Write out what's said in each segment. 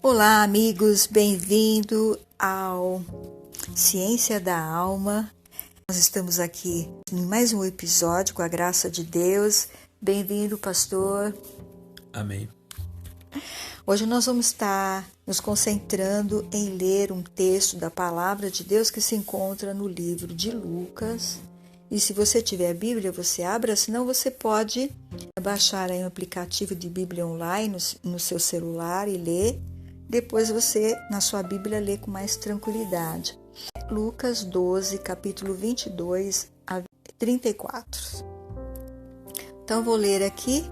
Olá, amigos, bem-vindo ao Ciência da Alma. Nós estamos aqui em mais um episódio com a graça de Deus. Bem-vindo, pastor. Amém. Hoje nós vamos estar nos concentrando em ler um texto da Palavra de Deus que se encontra no livro de Lucas. E se você tiver a Bíblia, você abra, senão você pode baixar aí um aplicativo de Bíblia online no seu celular e ler. Depois você, na sua Bíblia, lê com mais tranquilidade. Lucas 12, capítulo 22 a 34. Então, vou ler aqui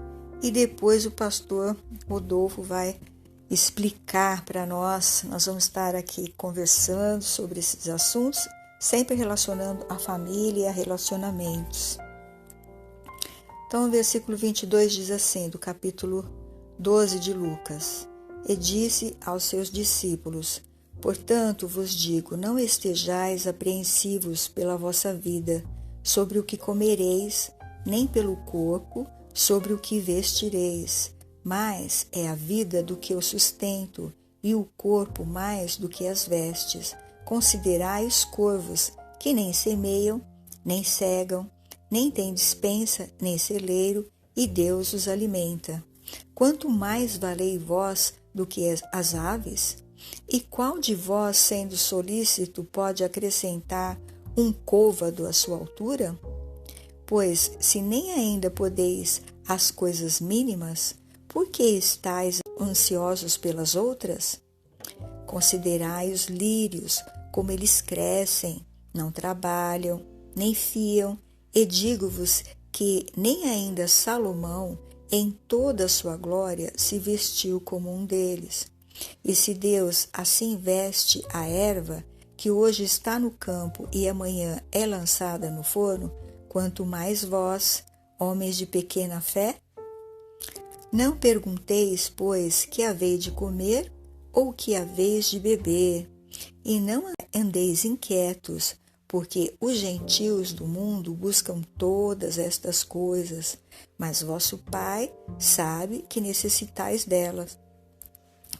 e depois o pastor Rodolfo vai explicar para nós. Nós vamos estar aqui conversando sobre esses assuntos, sempre relacionando a família e a relacionamentos. Então, o versículo 22 diz assim, do capítulo 12 de Lucas: E disse aos seus discípulos: Portanto vos digo, não estejais apreensivos pela vossa vida, sobre o que comereis, nem pelo corpo, sobre o que vestireis. Mais é a vida do que o sustento, e o corpo mais do que as vestes. Considerai os corvos, que nem semeiam, nem cegam, nem têm despensa, nem celeiro, e Deus os alimenta. Quanto mais valei vós do que as aves? E qual de vós, sendo solícito, pode acrescentar um côvado à sua altura? Pois, se nem ainda podeis as coisas mínimas, por que estáis ansiosos pelas outras? Considerai os lírios, como eles crescem, não trabalham, nem fiam, e digo-vos que nem ainda Salomão, em toda a sua glória, se vestiu como um deles. E se Deus assim veste a erva, que hoje está no campo e amanhã é lançada no forno, quanto mais vós, homens de pequena fé? Não pergunteis, pois, que haveis de comer ou que haveis de beber, e não andeis inquietos, porque os gentios do mundo buscam todas estas coisas, mas vosso Pai sabe que necessitais delas.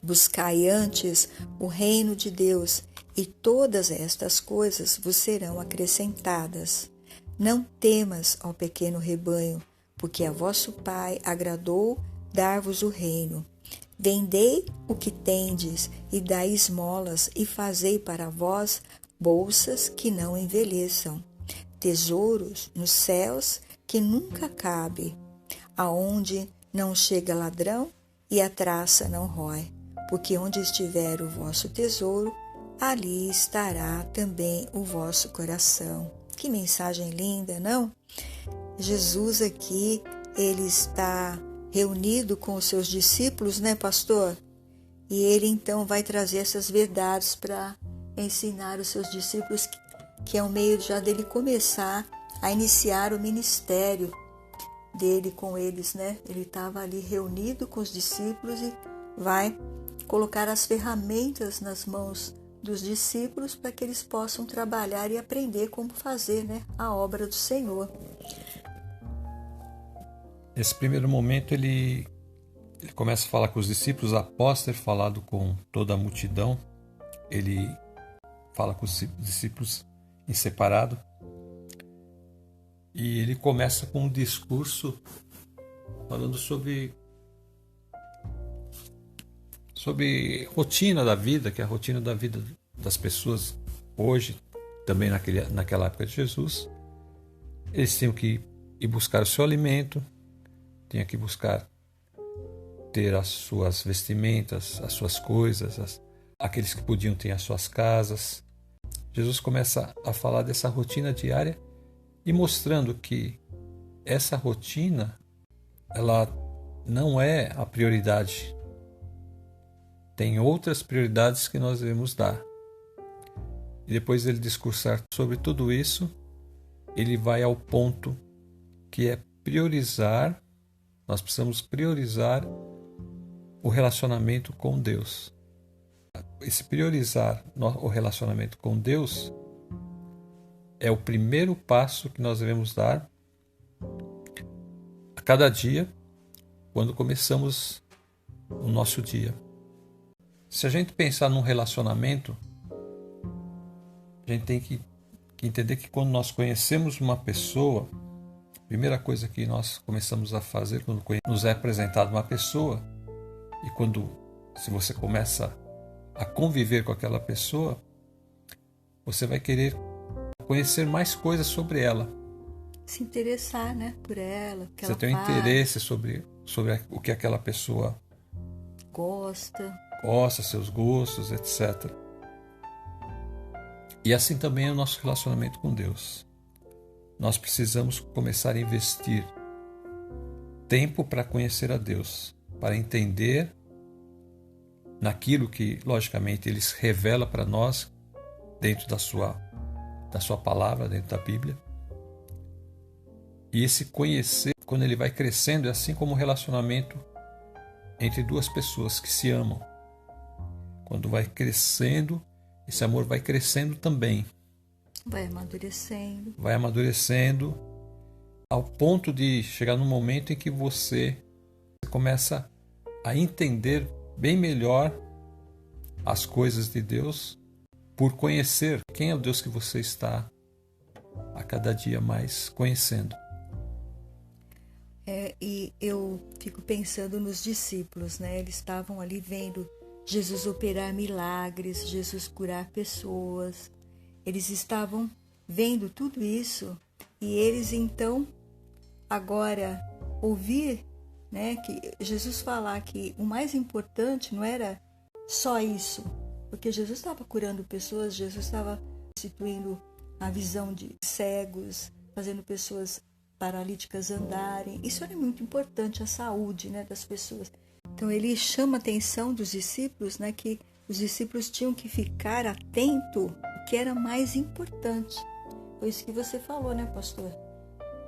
Buscai antes o reino de Deus, e todas estas coisas vos serão acrescentadas. Não temas, ó pequeno rebanho, porque a vosso Pai agradou dar-vos o reino. Vendei o que tendes, e dai esmolas, e fazei para vós bolsas que não envelheçam, tesouros nos céus que nunca cabe, aonde não chega ladrão e a traça não rói, porque onde estiver o vosso tesouro, ali estará também o vosso coração. Que mensagem linda, não? Jesus aqui, ele está reunido com os seus discípulos, né, pastor? E ele então vai trazer essas verdades para ensinar os seus discípulos, que é o meio já dele começar a iniciar o ministério dele com eles, né? Ele estava ali reunido com os discípulos e vai colocar as ferramentas nas mãos dos discípulos para que eles possam trabalhar e aprender como fazer, né, a obra do Senhor. Nesse primeiro momento ele começa a falar com os discípulos após ter falado com toda a multidão. Ele fala com os discípulos em separado e ele começa com um discurso falando sobre rotina da vida, que é a rotina da vida das pessoas hoje, também naquela época de Jesus. Eles tinham que ir buscar o seu alimento, tinham que buscar ter as suas vestimentas, as suas coisas, aqueles que podiam ter as suas casas. Jesus começa a falar dessa rotina diária e mostrando que essa rotina, ela não é a prioridade. Tem outras prioridades que nós devemos dar. E depois dele discursar sobre tudo isso, ele vai ao ponto que é priorizar. Nós precisamos priorizar o relacionamento com Deus. Esse priorizar o relacionamento com Deus é o primeiro passo que nós devemos dar a cada dia, quando começamos o nosso dia. Se a gente pensar num relacionamento, a gente tem que entender que quando nós conhecemos uma pessoa, a primeira coisa que nós começamos a fazer quando nos é apresentada uma pessoa, e se você começa a conviver com aquela pessoa, você vai querer conhecer mais coisas sobre ela. Se interessar, né, por ela, que você ela tem um faz, interesse sobre o que aquela pessoa gosta, seus gostos, etc. E assim também é o nosso relacionamento com Deus. Nós precisamos começar a investir tempo para conhecer a Deus, para entender naquilo que, logicamente, Ele se revela para nós dentro da sua palavra, dentro da Bíblia. E esse conhecer, quando ele vai crescendo, é assim como o relacionamento entre duas pessoas que se amam. Quando vai crescendo, esse amor vai crescendo também. Vai amadurecendo. Vai amadurecendo ao ponto de chegar num momento em que você começa a entender bem melhor as coisas de Deus por conhecer quem é o Deus que você está a cada dia mais conhecendo. E eu fico pensando nos discípulos, né? Eles estavam ali vendo Jesus operar milagres, Jesus curar pessoas. Eles estavam vendo tudo isso e eles então agora ouvir, né, que Jesus falar que o mais importante não era só isso, porque Jesus estava curando pessoas, Jesus estava restituindo a visão de cegos, fazendo pessoas paralíticas andarem. Isso era muito importante, a saúde, né, das pessoas. Então ele chama a atenção dos discípulos, né, que os discípulos tinham que ficar atento ao que era mais importante. Foi isso que você falou, né, pastor?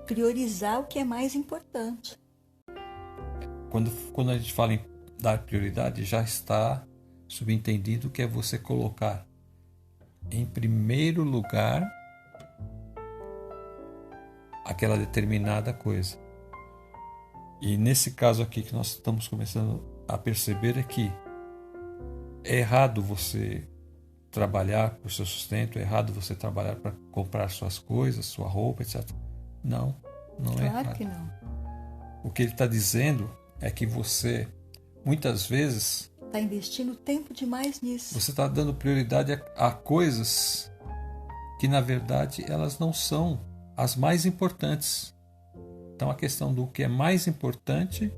Priorizar o que é mais importante. Quando a gente fala em dar prioridade, já está subentendido que é você colocar em primeiro lugar aquela determinada coisa. E nesse caso aqui que nós estamos começando a perceber é que é errado você trabalhar para o seu sustento, é errado você trabalhar para comprar suas coisas, sua roupa, etc. Não é errado. Claro que não. O que ele está dizendo é que você, muitas vezes, está investindo tempo demais nisso. Você está dando prioridade a coisas que, na verdade, elas não são as mais importantes. Então, a questão do que é mais importante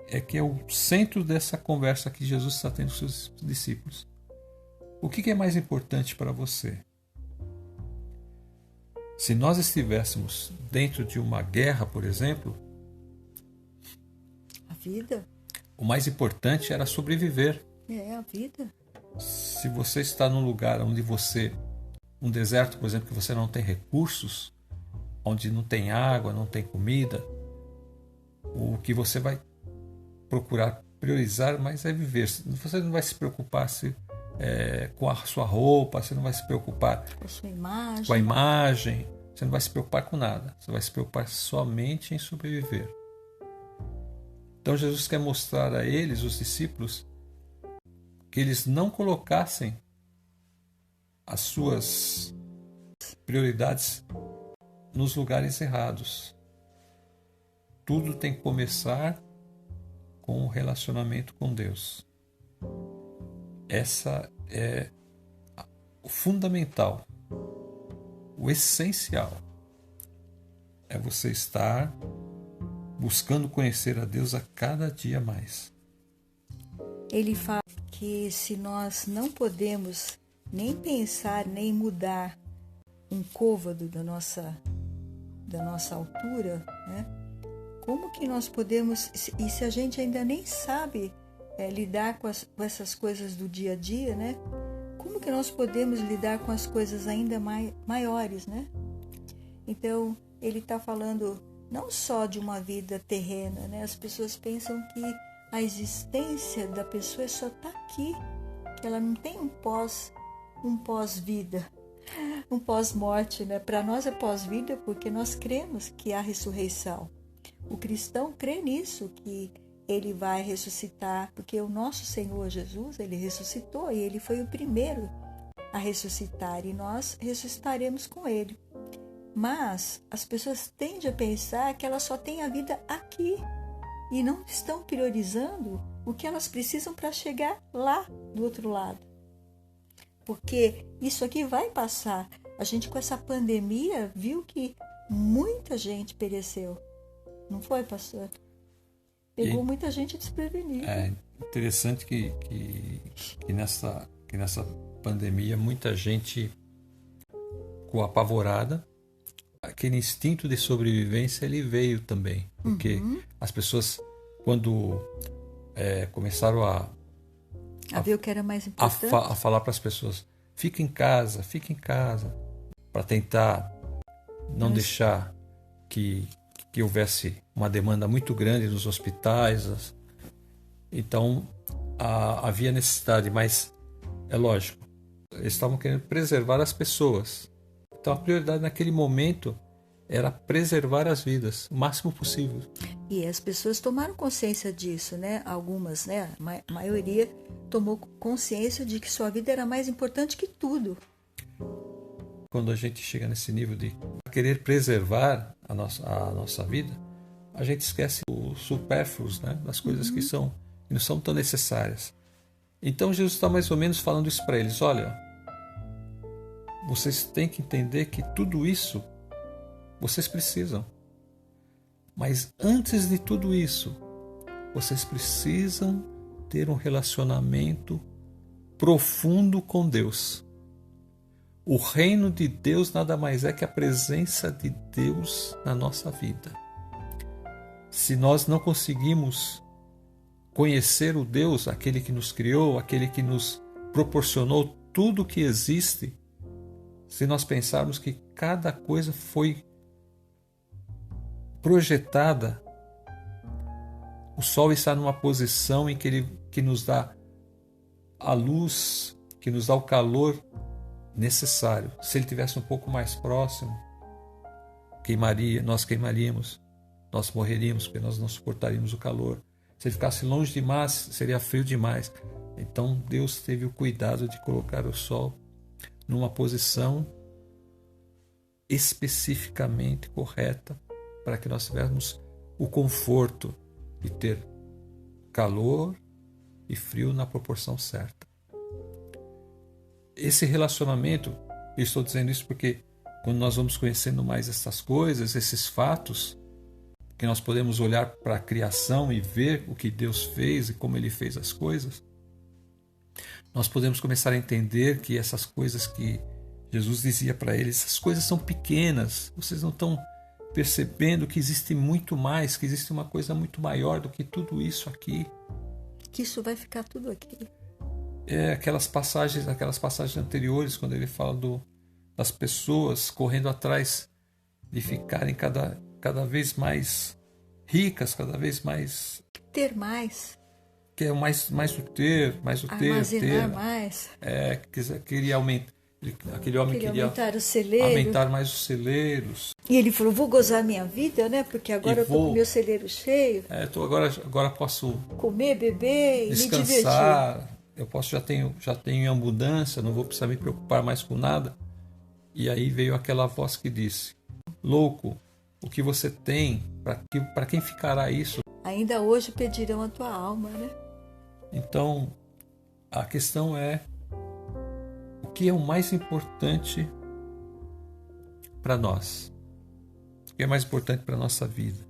é que é o centro dessa conversa que Jesus está tendo com seus discípulos. O que é mais importante para você? Se nós estivéssemos dentro de uma guerra, por exemplo, a vida, o mais importante era sobreviver. É a vida. Se você está num lugar onde um deserto, por exemplo, que você não tem recursos, onde não tem água, não tem comida, o que você vai procurar priorizar mais é viver. Você não vai se preocupar com a sua roupa, você não vai se preocupar com a sua imagem. Com a imagem, você não vai se preocupar com nada. Você vai se preocupar somente em sobreviver. Então Jesus quer mostrar a eles, os discípulos, que eles não colocassem as suas prioridades nos lugares errados. Tudo tem que começar com o relacionamento com Deus. Essa é o fundamental, o essencial. É você estar buscando conhecer a Deus a cada dia mais. Ele fala que se nós não podemos nem pensar, nem mudar um côvado da nossa altura, né? Como que nós podemos, e se a gente ainda nem sabe lidar com essas coisas do dia a dia, né? Como que nós podemos lidar com as coisas ainda maiores, né? Então, ele está falando não só de uma vida terrena, né? As pessoas pensam que a existência da pessoa só está aqui, que ela não tem um pós-vida, um pós-morte, né? Para nós é pós-vida porque nós cremos que há ressurreição. O cristão crê nisso, que ele vai ressuscitar, porque o nosso Senhor Jesus, ele ressuscitou e ele foi o primeiro a ressuscitar e nós ressuscitaremos com ele. Mas as pessoas tendem a pensar que elas só têm a vida aqui e não estão priorizando o que elas precisam para chegar lá do outro lado. Porque isso aqui vai passar. A gente com essa pandemia viu que muita gente pereceu. Não foi, pastor? Pegou muita gente desprevenida. É interessante que nessa pandemia muita gente ficou apavorada. Aquele instinto de sobrevivência ele veio também. Porque as pessoas, quando começaram a ver o que era mais importante, a falar para as pessoas, fica em casa, para tentar não deixar que houvesse uma demanda muito grande nos hospitais. Então havia necessidade, mas é lógico, eles estavam querendo preservar as pessoas. Então a prioridade naquele momento era preservar as vidas o máximo possível. E as pessoas tomaram consciência disso, né? Algumas, né? A maioria tomou consciência de que sua vida era mais importante que tudo. Quando a gente chega nesse nível de querer preservar a nossa vida, a gente esquece os supérfluos, né? Das coisas que não são tão necessárias. Então Jesus está mais ou menos falando isso para eles. Olha, vocês têm que entender que tudo isso vocês precisam. Mas antes de tudo isso, vocês precisam ter um relacionamento profundo com Deus. O reino de Deus nada mais é que a presença de Deus na nossa vida. Se nós não conseguimos conhecer o Deus, aquele que nos criou, aquele que nos proporcionou tudo o que existe, se nós pensarmos que cada coisa foi projetada, o sol está numa posição em que nos dá a luz, que nos dá o calor necessário. Se ele estivesse um pouco mais próximo, nós queimaríamos, nós morreríamos, porque nós não suportaríamos o calor. Se ele ficasse longe demais, seria frio demais. Então Deus teve o cuidado de colocar o sol numa posição especificamente correta para que nós tivéssemos o conforto de ter calor e frio na proporção certa. Esse relacionamento, eu estou dizendo isso porque quando nós vamos conhecendo mais essas coisas, esses fatos, que nós podemos olhar para a criação e ver o que Deus fez e como Ele fez as coisas, nós podemos começar a entender que essas coisas que Jesus dizia para eles, essas coisas são pequenas, vocês não estão percebendo que existe muito mais, que existe uma coisa muito maior do que tudo isso aqui. Que isso vai ficar tudo aqui. Aquelas passagens anteriores, quando ele fala das pessoas correndo atrás de ficarem cada vez mais ricas, cada vez mais... Ter mais. Que é mais o ter, armazenar mais. Queria aumentar. Aquele homem queria aumentar mais os celeiros. E ele falou, vou gozar minha vida, né? Porque agora eu estou com meu celeiro cheio. Agora posso comer, beber e descansar. Me divertir. Eu já tenho em abundância, não vou precisar me preocupar mais com nada. E aí veio aquela voz que disse, louco, o que você tem, para quem ficará isso? Ainda hoje pedirão a tua alma, né? Então, a questão é, o que é o mais importante para nós? O que é mais importante para a nossa vida?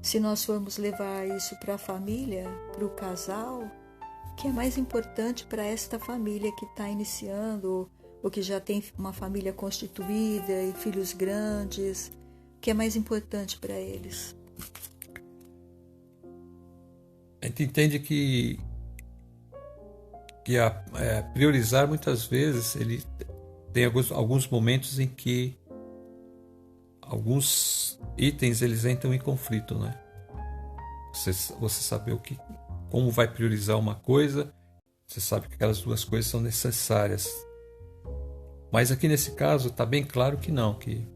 Se nós formos levar isso para a família, para o casal, o que é mais importante para esta família que está iniciando, ou que já tem uma família constituída e filhos grandes, o que é mais importante para eles? A gente entende que priorizar muitas vezes ele tem alguns momentos em que alguns itens eles entram em conflito, né? Você saber como vai priorizar uma coisa, você sabe que aquelas duas coisas são necessárias. Mas aqui nesse caso está bem claro que não, que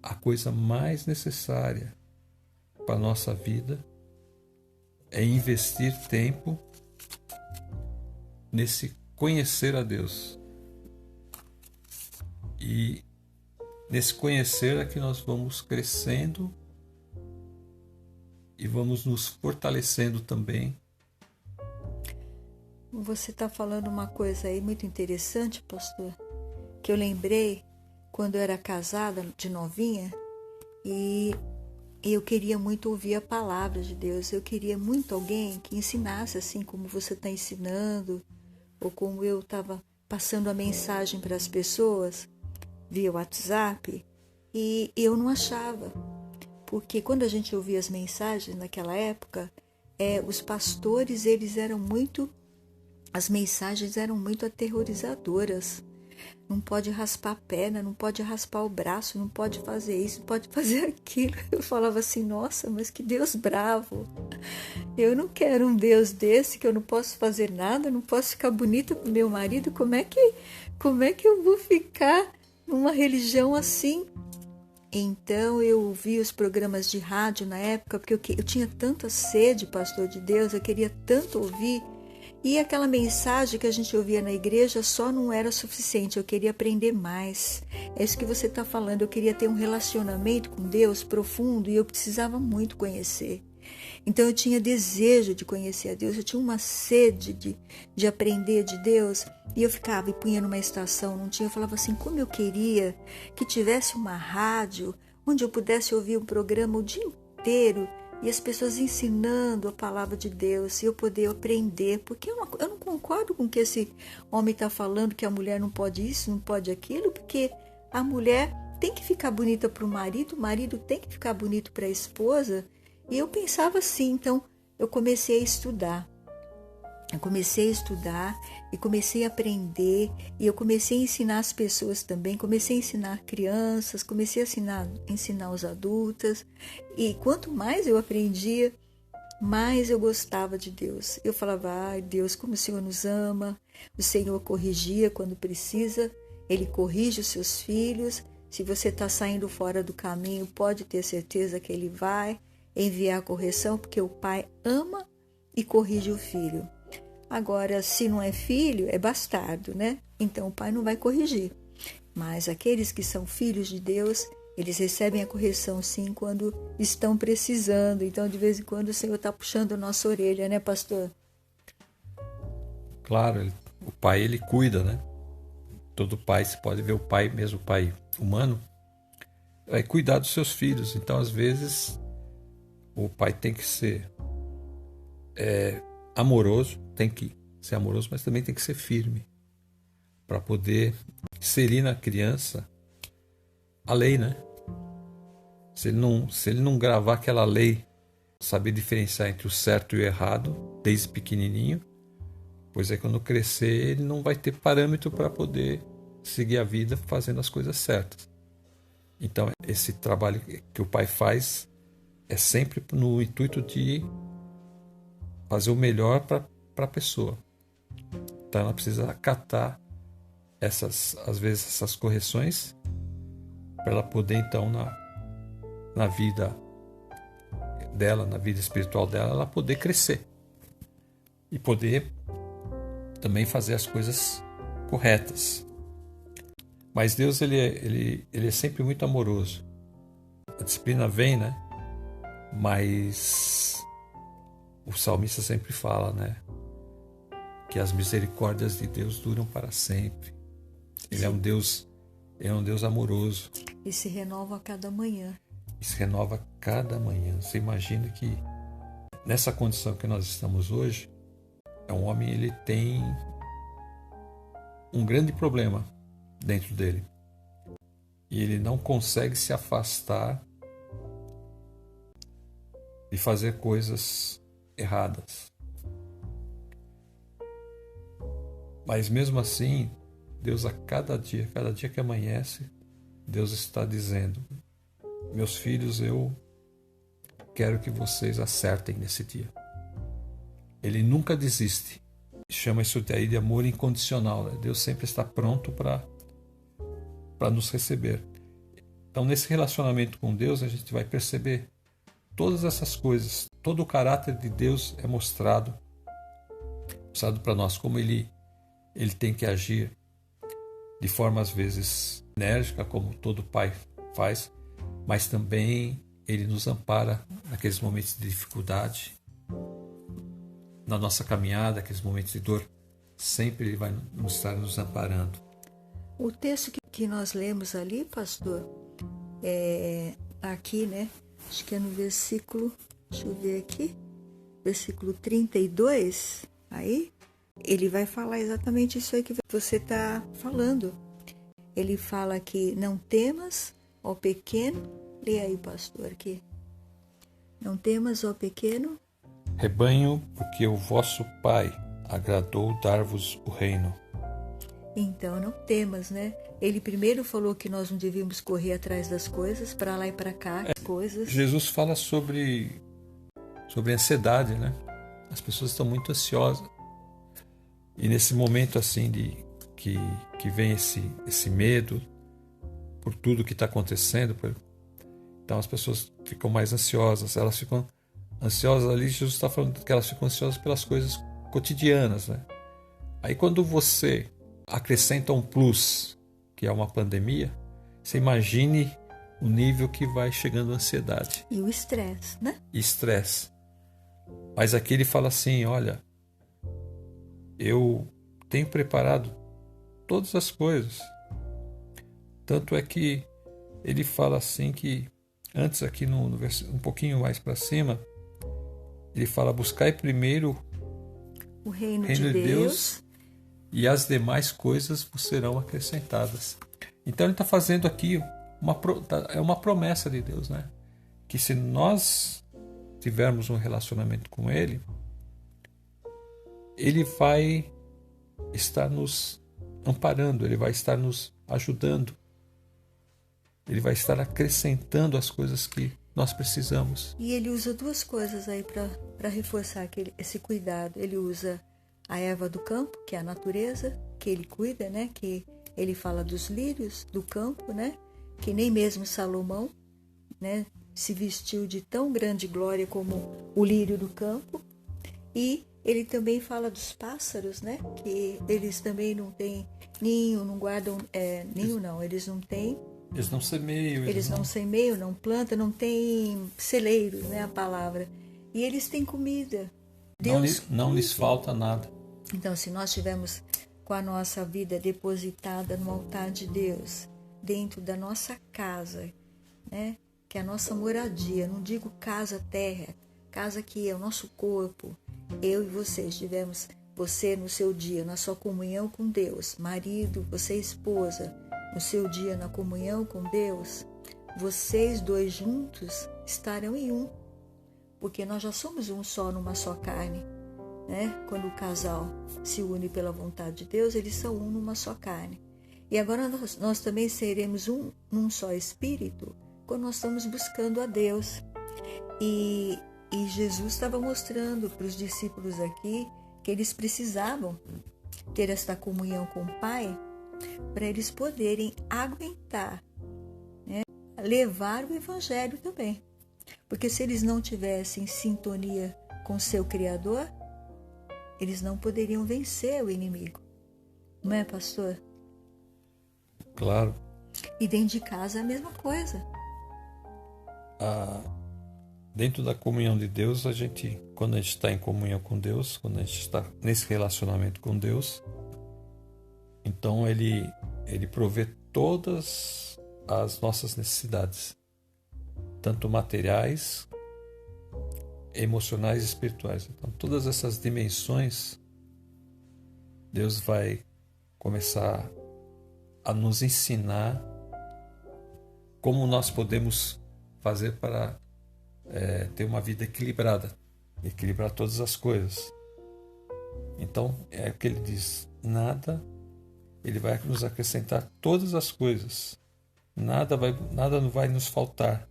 a coisa mais necessária para a nossa vida é investir tempo nesse conhecer a Deus. E nesse conhecer é que nós vamos crescendo e vamos nos fortalecendo também. Você está falando uma coisa aí muito interessante, pastor, que eu lembrei quando eu era casada, de novinha, e eu queria muito ouvir a palavra de Deus. Eu queria muito alguém que ensinasse assim como você está ensinando, ou como eu estava passando a mensagem para as pessoas via WhatsApp, e eu não achava. Porque quando a gente ouvia as mensagens naquela época, os pastores, as mensagens eram muito aterrorizadoras. Não pode raspar a perna, não pode raspar o braço, não pode fazer isso, não pode fazer aquilo. Eu falava assim, nossa, mas que Deus bravo. Eu não quero um Deus desse, que eu não posso fazer nada, não posso ficar bonita com meu marido. Como é que eu vou ficar numa religião assim? Então eu ouvi os programas de rádio na época, porque eu tinha tanta sede, pastor de Deus, eu queria tanto ouvir. E aquela mensagem que a gente ouvia na igreja só não era suficiente, eu queria aprender mais. É isso que você está falando, eu queria ter um relacionamento com Deus profundo e eu precisava muito conhecer. Então eu tinha desejo de conhecer a Deus, eu tinha uma sede de aprender de Deus. E eu ficava e punha numa estação, não tinha, eu falava assim, como eu queria que tivesse uma rádio onde eu pudesse ouvir um programa o dia inteiro, e as pessoas ensinando a palavra de Deus, e eu poder aprender, porque eu não concordo com o que esse homem está falando, que a mulher não pode isso, não pode aquilo, porque a mulher tem que ficar bonita para o marido tem que ficar bonito para a esposa, e eu pensava assim. Então eu comecei a estudar. e comecei a aprender, e eu comecei a ensinar as pessoas também, comecei a ensinar crianças, comecei a ensinar os adultos, e quanto mais eu aprendia, mais eu gostava de Deus. Eu falava, ai Deus, como o Senhor nos ama, o Senhor corrigia quando precisa, Ele corrige os seus filhos, se você está saindo fora do caminho, pode ter certeza que Ele vai enviar a correção, porque o Pai ama e corrige o filho. Agora, se não é filho, é bastardo, né? Então o pai não vai corrigir. Mas aqueles que são filhos de Deus, eles recebem a correção sim quando estão precisando. Então, de vez em quando, o Senhor está puxando a nossa orelha, né, pastor? Claro, o pai, ele cuida, né? Todo pai, você pode ver o pai, mesmo o pai humano, vai cuidar dos seus filhos. Então, às vezes, o pai tem que ser amoroso, tem que ser amoroso, mas também tem que ser firme para poder inserir na criança a lei, né? Se ele não gravar aquela lei, saber diferenciar entre o certo e o errado desde pequenininho, pois é, quando crescer ele não vai ter parâmetro para poder seguir a vida fazendo as coisas certas. Então esse trabalho que o pai faz é sempre no intuito de fazer o melhor para a pessoa. Então ela precisa acatar às vezes essas correções para ela poder então na vida dela, na vida espiritual dela, ela poder crescer e poder também fazer as coisas corretas. Mas Deus ele é sempre muito amoroso. A disciplina vem, né? Mas o salmista sempre fala, né, que as misericórdias de Deus duram para sempre. Ele é um Deus amoroso. E se renova a cada manhã. Você imagina que nessa condição que nós estamos hoje, um homem, ele tem um grande problema dentro dele. E ele não consegue se afastar de fazer coisas erradas. Mas mesmo assim, Deus, a cada dia que amanhece, Deus está dizendo: meus filhos, eu quero que vocês acertem nesse dia. Ele nunca desiste. Chama isso daí de amor incondicional, né? Deus sempre está pronto para nos receber. Então, nesse relacionamento com Deus, a gente vai perceber todas essas coisas, todo o caráter de Deus é mostrado para nós, como ele tem que agir de forma às vezes enérgica, como todo pai faz, mas também ele nos ampara naqueles momentos de dificuldade, na nossa caminhada, aqueles momentos de dor, sempre ele vai estar nos amparando. O texto que nós lemos ali, pastor, aqui, né? Acho que é no versículo, deixa eu ver aqui, versículo 32, aí, ele vai falar exatamente isso aí que você está falando. Ele fala que não temas, ó pequeno, lê aí, pastor, aqui. Não temas, ó pequeno rebanho, porque o vosso Pai agradou dar-vos o reino. Então, não temas, né? Ele primeiro falou que nós não devíamos correr atrás das coisas, para lá e para cá, coisas. Jesus fala sobre ansiedade, né? As pessoas estão muito ansiosas. E nesse momento assim que vem esse medo por tudo que está acontecendo, então as pessoas ficam mais ansiosas. Elas ficam ansiosas ali, Jesus está falando que elas ficam ansiosas pelas coisas cotidianas, né? Aí quando você acrescenta um plus, que é uma pandemia, você imagine o nível que vai chegando a ansiedade. E o estresse, né? Estresse. Mas aqui ele fala assim, olha, eu tenho preparado todas as coisas. Tanto é que ele fala assim que, antes aqui no um pouquinho mais para cima, ele fala, buscai primeiro o reino de Deus e as demais coisas vos serão acrescentadas. Então ele está fazendo aqui uma promessa de Deus, né? Que se nós tivermos um relacionamento com Ele, Ele vai estar nos amparando, Ele vai estar nos ajudando, Ele vai estar acrescentando as coisas que nós precisamos. E Ele usa duas coisas aí para reforçar esse cuidado. Ele usa a erva do campo, que é a natureza, que Ele cuida, né? Que Ele fala dos lírios do campo, né? Que nem mesmo Salomão, né, se vestiu de tão grande glória como o lírio do campo. E ele também fala dos pássaros, né, que eles também não têm ninho, não guardam ninho, não, eles não têm. Eles não semeiam. Eles não semeiam, não plantam, não têm celeiros, né, a palavra. E eles têm comida. Deus não lhes falta nada. Então, se nós tivermos com a nossa vida depositada no altar de Deus, dentro da nossa casa, né? Que é a nossa moradia, não digo casa, terra, casa que é o nosso corpo. Eu e você estivemos, você no seu dia, na sua comunhão com Deus, marido, você esposa, no seu dia na comunhão com Deus, vocês dois juntos estarão em um, porque nós já somos um só numa só carne, né? Quando o casal se une pela vontade de Deus, eles são um numa só carne. E agora nós também seremos um num só espírito quando nós estamos buscando a Deus. E Jesus estava mostrando para os discípulos aqui que eles precisavam ter esta comunhão com o Pai para eles poderem aguentar, né? Levar o Evangelho também. Porque se eles não tivessem sintonia com seu Criador, eles não poderiam vencer o inimigo. Não é, pastor? Claro. E dentro de casa é a mesma coisa. Dentro da comunhão de Deus, quando a gente está em comunhão com Deus, quando a gente está nesse relacionamento com Deus, então Ele provê todas as nossas necessidades, tanto materiais, emocionais e espirituais. Então, todas essas dimensões, Deus vai começar a nos ensinar como nós podemos fazer para ter uma vida equilibrada, equilibrar todas as coisas. Então, é o que ele diz, ele vai nos acrescentar todas as coisas, nada não vai nos faltar.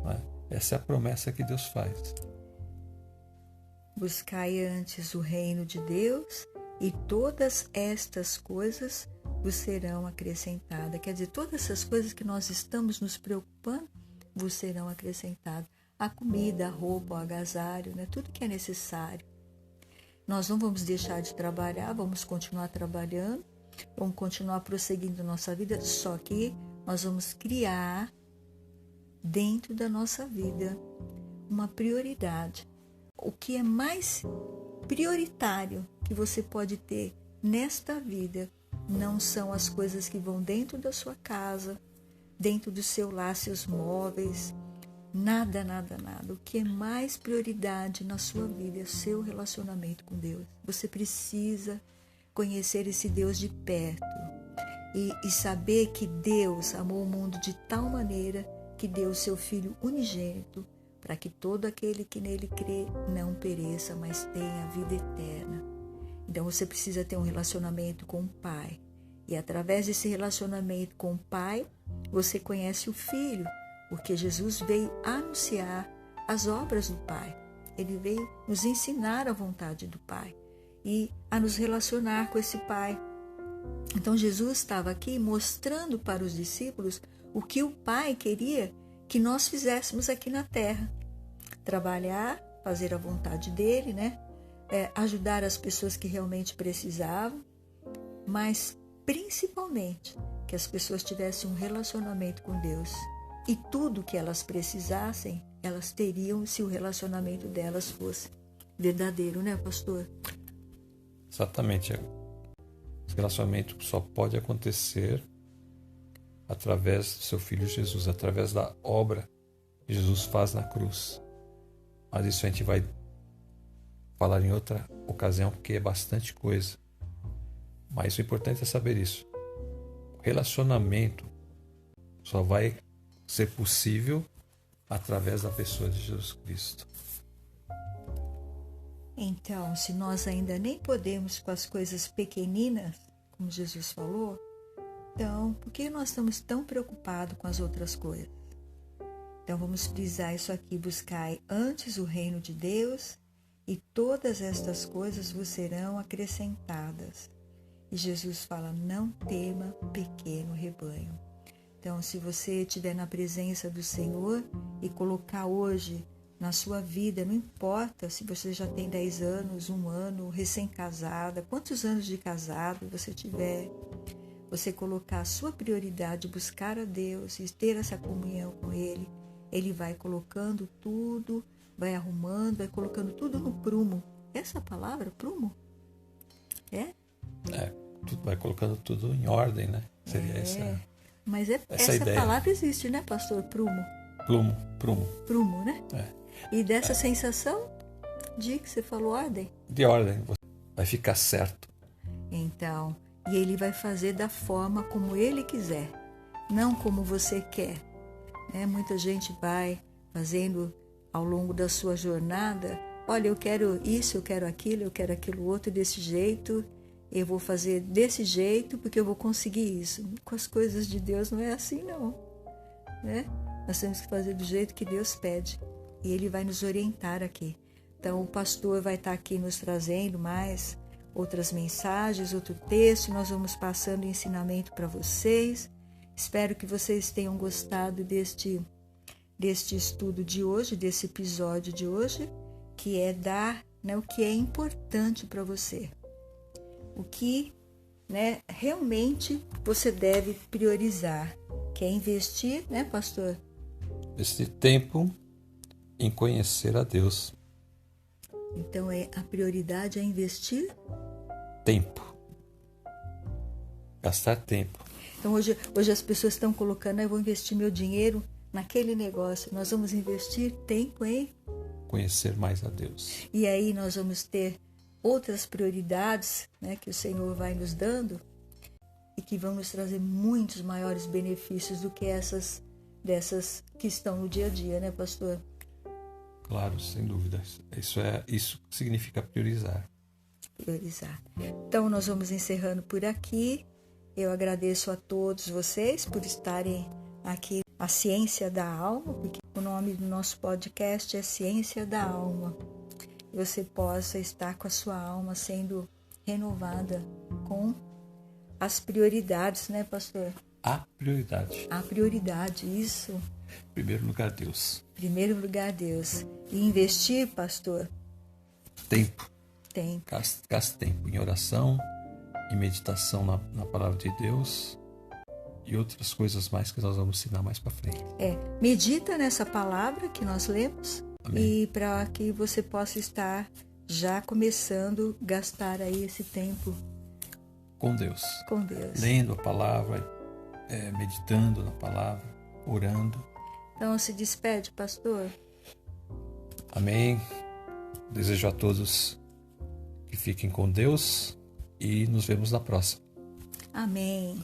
Né? Essa é a promessa que Deus faz. Buscai antes o reino de Deus e todas estas coisas vos serão acrescentadas. Quer dizer, todas essas coisas que nós estamos nos preocupando vos serão acrescentadas. a comida, a roupa, o agasalho, né? Tudo que é necessário. Nós não vamos deixar de trabalhar, vamos continuar trabalhando, vamos continuar prosseguindo nossa vida, só que nós vamos criar dentro da nossa vida uma prioridade. O que é mais prioritário que você pode ter nesta vida não são as coisas que vão dentro da sua casa, dentro do seu lar, seus móveis, nada, nada, nada. O que é mais prioridade na sua vida é o seu relacionamento com Deus. Você precisa conhecer esse Deus de perto e saber que Deus amou o mundo de tal maneira que deu o seu Filho unigênito para que todo aquele que nele crê não pereça, mas tenha vida eterna. Então você precisa ter um relacionamento com o Pai. E através desse relacionamento com o Pai, você conhece o Filho, porque Jesus veio anunciar as obras do Pai. Ele veio nos ensinar a vontade do Pai e a nos relacionar com esse Pai. Então Jesus estava aqui mostrando para os discípulos o que o Pai queria que nós fizéssemos aqui na terra. Trabalhar, fazer a vontade dele, né? Ajudar as pessoas que realmente precisavam, mas principalmente que as pessoas tivessem um relacionamento com Deus. E tudo que elas precisassem, elas teriam se o relacionamento delas fosse verdadeiro, né, pastor? Exatamente. Esse relacionamento só pode acontecer através do seu Filho Jesus, através da obra que Jesus faz na cruz. Mas isso a gente vai falar em outra ocasião, porque é bastante coisa. Mas o importante é saber isso. O relacionamento só vai ser possível através da pessoa de Jesus Cristo. Então, se nós ainda nem podemos com as coisas pequeninas, como Jesus falou, então, por que nós estamos tão preocupados com as outras coisas? Então, vamos frisar isso aqui: buscai antes o reino de Deus e todas estas coisas vos serão acrescentadas. E Jesus fala: não tema, pequeno rebanho. Então, se você estiver na presença do Senhor e colocar hoje na sua vida, não importa se você já tem 10 anos, 1 ano, recém-casada, quantos anos de casado você tiver, você colocar a sua prioridade, buscar a Deus e ter essa comunhão com Ele, Ele vai colocando tudo, vai arrumando, vai colocando tudo no prumo. Essa palavra, prumo? Vai colocando tudo em ordem, né? Seria essa. Mas essa palavra existe, né, pastor? Prumo. Prumo. Prumo, né? E dessa sensação de que você falou ordem? De ordem. Vai ficar certo. Então, e Ele vai fazer da forma como Ele quiser, não como você quer. Muita gente vai fazendo ao longo da sua jornada: olha, eu quero isso, eu quero aquilo outro desse jeito, eu vou fazer desse jeito porque eu vou conseguir isso. Com as coisas de Deus não é assim, não. Né? Nós temos que fazer do jeito que Deus pede e Ele vai nos orientar aqui. Então o pastor vai estar aqui nos trazendo mais outras mensagens, outro texto, nós vamos passando ensinamento para vocês. Espero que vocês tenham gostado deste estudo de hoje, desse episódio de hoje, que é dar, né, o que é importante para você. O que, né, realmente você deve priorizar, que é investir, né, pastor? Investir tempo em conhecer a Deus. Então a prioridade é investir tempo. Gastar tempo. Então hoje as pessoas estão colocando: eu vou investir meu dinheiro naquele negócio. Nós vamos investir tempo em conhecer mais a Deus. E aí nós vamos ter outras prioridades, né, que o Senhor vai nos dando e que vão nos trazer muitos maiores benefícios do que dessas que estão no dia a dia, né, pastor? Claro, sem dúvida. Isso significa priorizar. Priorizar. Então nós vamos encerrando por aqui. Eu agradeço a todos vocês por estarem aqui. A Ciência da Alma, porque o nome do nosso podcast é Ciência da Alma. Você possa estar com a sua alma sendo renovada com as prioridades, né, pastor? A prioridade. A prioridade, isso. Em primeiro lugar, Deus. Em Primeiro lugar, Deus. E investir, pastor? Tempo. Tempo. Gaste tempo em oração, em meditação na palavra de Deus e outras coisas mais que nós vamos ensinar mais para frente. Medita nessa palavra que nós lemos. Amém. E para que você possa estar já começando a gastar aí esse tempo Com Deus. com Deus. Lendo a palavra, meditando na palavra, orando. Então se despede, pastor. Amém. Desejo a todos que fiquem com Deus e nos vemos na próxima. Amém.